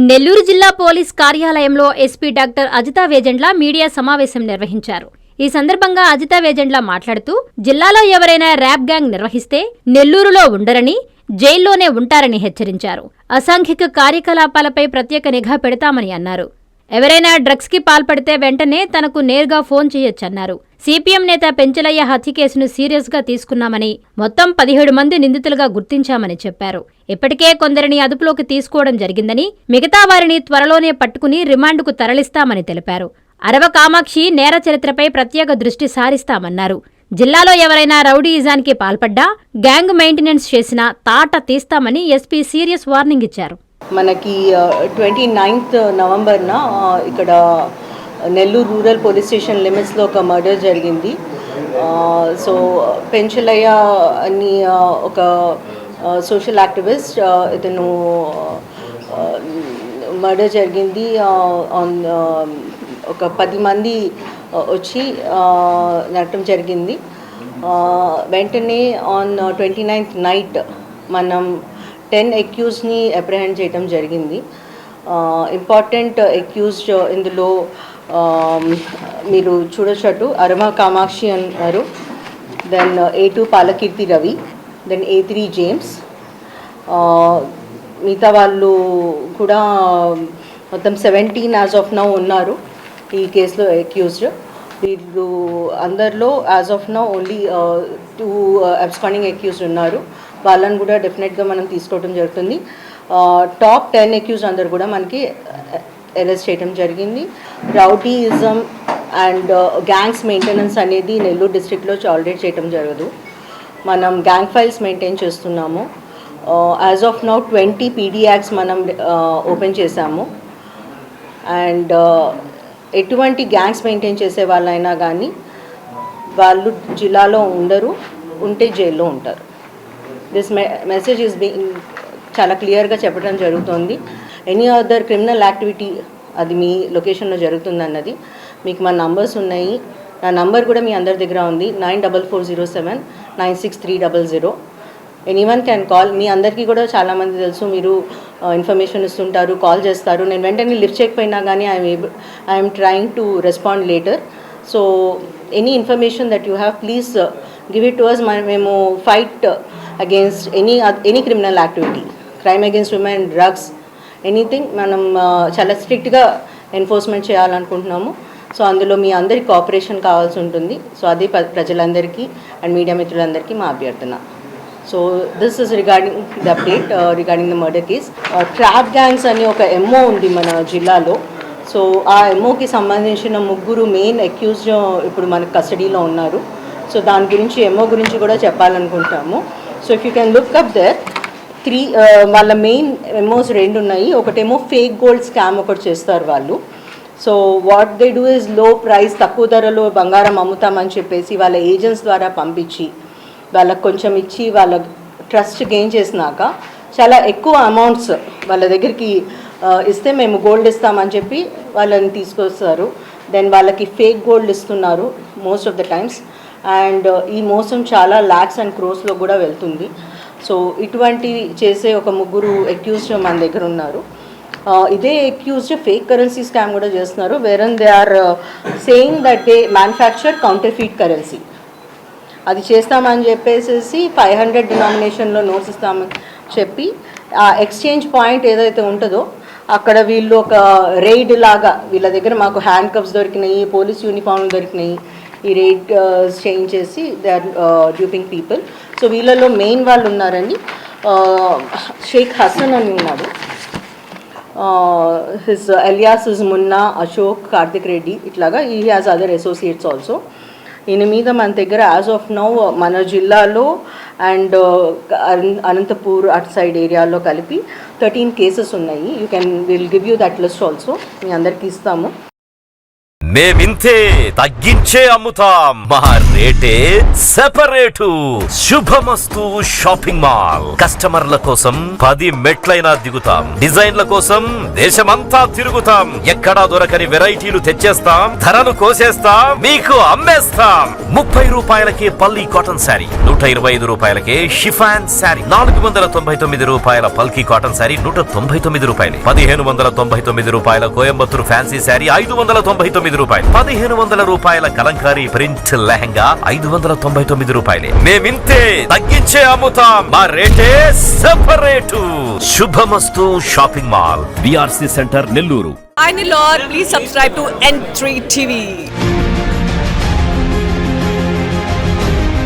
నెల్లూరు జిల్లా పోలీస్ కార్యాలయంలో SP doctor Ajitha Vejendla media సమావేశం నిర్వహించారు. ఈ సందర్భంగా అజితా వేజెండ్ల మాట్లాడుతూ, జిల్లాలో ఎవరైనా ర్యాప్ గ్యాంగ్ నిర్వహిస్తే నెల్లూరులో ఉండరని, జైల్లోనే ఉంటారని హెచ్చరించారు. అసాంఘిక కార్యకలాపాలపై ప్రత్యేక నిఘా పెడతామని అన్నారు. ఎవరైనా డ్రగ్స్ కి పాల్పడితే వెంటనే తనకు నేరుగా ఫోన్ చేయొచ్చన్నారు. సిపిఎం నేత పెంచలయ్య హత్య కేసును సీరియస్ గా తీసుకున్నామని, మొత్తం 17 మంది నిందితులుగా గుర్తించామని చెప్పారు. ఇప్పటికే కొందరిని అదుపులోకి తీసుకోవడం జరిగిందని, మిగతా వారిని త్వరలోనే పట్టుకుని రిమాండ్కు తరలిస్తామని తెలిపారు. అరవ కామాక్షి నేర చరిత్రపై ప్రత్యేక దృష్టి సారిస్తామన్నారు. జిల్లాలో ఎవరైనా రౌడీయిజానికి పాల్పడ్డా, గ్యాంగ్ మెయింటెనెన్స్ చేసినా తాట తీస్తామని ఎస్పీ సీరియస్ వార్నింగ్ ఇచ్చారు. మనకి 29th నవంబర్న ఇక్కడ నెల్లూరు రూరల్ పోలీస్ స్టేషన్ లిమిట్స్లో ఒక మర్డర్ జరిగింది. సో పెంచలయ్య అని ఒక సోషల్ యాక్టివిస్ట్, ఇతను మర్డర్ జరిగింది. ఒక 10 మంది వచ్చి నడటం జరిగింది. వెంటనే ఆన్ 29th నైట్ మనం 10 అక్యూజ్ని అప్రిహెండ్ చేయడం జరిగింది. ఇంపార్టెంట్ అక్యూజ్డ్ ఇందులో మీరు చూడొచ్చు, అరమ కామాక్షి అన్నారు, then A2 Palakeerthi Ravi, then A3 James. మిగతా వాళ్ళు కూడా మొత్తం 17 యాజ్ ఆఫ్ నౌ ఉన్నారు ఈ కేసులో అక్యూజ్డ్. వీళ్ళు అందరిలో as of now only 2 absconding accused ఉన్నారు. వాళ్ళని కూడా డెఫినెట్గా మనం తీసుకోవడం జరుగుతుంది. టాప్ 10 అక్యూజ్ అందరు కూడా మనకి అరెస్ట్ చేయడం జరిగింది. రౌడీయిజం అండ్ గ్యాంగ్స్ మెయింటెనెన్స్ అనేది నెల్లూరు డిస్ట్రిక్ట్లో ఆల్రెడీ చేయడం జరగదు. మనం గ్యాంగ్ ఫైల్స్ మెయింటైన్ చేస్తున్నాము. As of now 20 PD acts మనం ఓపెన్ చేశాము. అండ్ ఎటువంటి గ్యాంగ్స్ మెయింటైన్ చేసే వాళ్ళైనా కానీ వాళ్ళు జిల్లాలో ఉండరు, ఉంటే జైల్లో ఉంటారు. దిస్ మెసేజ్ ఈజ్ బీయింగ్ చాలా క్లియర్గా చెప్పడం జరుగుతుంది. ఎనీ అదర్ క్రిమినల్ యాక్టివిటీ అది మీ లొకేషన్లో జరుగుతుందన్నది మీకు మా నంబర్స్ ఉన్నాయి. నా నంబర్ కూడా మీ అందరి దగ్గర ఉంది, 9440796300. Anyone can call. మీ అందరికీ కూడా చాలామంది తెలుసు, మీరు ఇన్ఫర్మేషన్ ఇస్తుంటారు, కాల్ చేస్తారు. నేను వెంటనే లిఫ్ట్ చేయకపోయినా కానీ I'm trying to respond later. So any information that you have, please give it to us. మేము fight against any criminal activity, crime against women, drugs, anything మనం చాలా స్ట్రిక్ట్గా ఎన్ఫోర్స్మెంట్ చేయాలనుకుంటున్నాము. సో అందులో మీ అందరి కోఆపరేషన్ కావాల్సి ఉంటుంది. సో అది ప్రజలందరికీ అండ్ మీడియా మిత్రులందరికీ మా అభ్యర్థన. So this is regarding the update regarding the murder case. Trap gangs అని ఒక MO ఉంది మన జిల్లాలో. సో ఆ MOకి సంబంధించిన 3 మెయిన్ అక్యూజ్డ్ ఇప్పుడు మనకు కస్టడీలో ఉన్నారు. సో దాని గురించి MO గురించి కూడా చెప్పాలనుకుంటాము. So if you can look up there, 3 వాళ్ళ మెయిన్ MOs 2 ఉన్నాయి. ఒకటేమో ఫేక్ గోల్డ్ స్కామ్ ఒకటి చేస్తారు వాళ్ళు. So what they do is low price, తక్కువ ధరలో బంగారం అమ్ముతామని చెప్పేసి వాళ్ళ ఏజెంట్స్ ద్వారా పంపించి వాళ్ళకి కొంచెం ఇచ్చి వాళ్ళ ట్రస్ట్ గెయిన్ చేసినాక చాలా ఎక్కువ అమౌంట్స్ వాళ్ళ దగ్గరికి ఇస్తే మేము గోల్డ్ ఇస్తామని చెప్పి వాళ్ళని తీసుకొస్తారు. దెన్ వాళ్ళకి ఫేక్ గోల్డ్ ఇస్తున్నారు most of the times. And ఈ మోసం చాలా లాక్స్ అండ్ క్రోర్స్లో కూడా వెళ్తుంది. సో ఇటువంటి చేసే ఒక 3 అక్యూజ్డ్ మన దగ్గర ఉన్నారు. ఇదే అక్యూజ్డ్ ఫేక్ కరెన్సీ స్కామ్ కూడా చేస్తున్నారు. Wherein they are saying that they manufacture counterfeit currency. అది చేస్తామని చెప్పేసి 500 డినామినేషన్లో నోట్స్ ఇస్తామని చెప్పి ఆ ఎక్స్చేంజ్ పాయింట్ ఏదైతే ఉంటుందో అక్కడ వీళ్ళు ఒక రైడ్ లాగా, వీళ్ళ దగ్గర మాకు హ్యాండ్ కప్స్ దొరికినాయి, పోలీస్ యూనిఫామ్లు దొరికినాయి, ఈ రేట్ చేంజ్ చేసి దే ఆర్ డ్యూపింగ్ పీపుల్. సో వీళ్ళలో మెయిన్ వాళ్ళు ఉన్నారని షేక్ హసన్ అని ఉన్నాడు. His alias is Munna, Ashok, Karthik Reddy, ఇట్లాగా ఈ హ్యాస్ అదర్ అసోసియేట్స్ ఆల్సో. ఈయన మీద మన దగ్గర యాజ్ ఆఫ్ నౌ మన జిల్లాలో అండ్ అనంతపూర్ అటు సైడ్ ఏరియాలో కలిపి 13 కేసెస్ ఉన్నాయి. Will give you that list also, మీ అందరికీ ఇస్తాము. మేమింతే తగ్గించే అమ్ముతాం, మా రేటే సెపరేటు. శుభమస్తు షాపింగ్ మాల్. కస్టమర్ల కోసం 10 మెట్లైనా దిగుతాం, డిజైన్ల కోసం దేశమంతా తిరుగుతాం. ఎక్కడా దొరకని వెరైటీలు తెచ్చేస్తాం, ధరను కోసేస్తాం, మీకు అమ్మేస్తాం. 30 రూపాయలకే పల్లి కాటన్ శారీ, 125 రూపాయలకే షిఫాన్ శారీ, 499 రూపాయల పల్కీ కాటన్ శారీ 199 రూపాయలు, 1599 రూపాయల కోయంబత్తూరు ఫ్యాన్సీ శారీ 599 రూపాయలు, 1500 రూపాయల కలంకారీ ప్రింట్ లెహంగా 599 రూపాయలే. మేమింతే తగ్గించే అమ్ముతాం, మా రేటే separate. Subhamastu shopping mall, BRC centre, Nellore. Hi Nilor, please subscribe to N3 TV.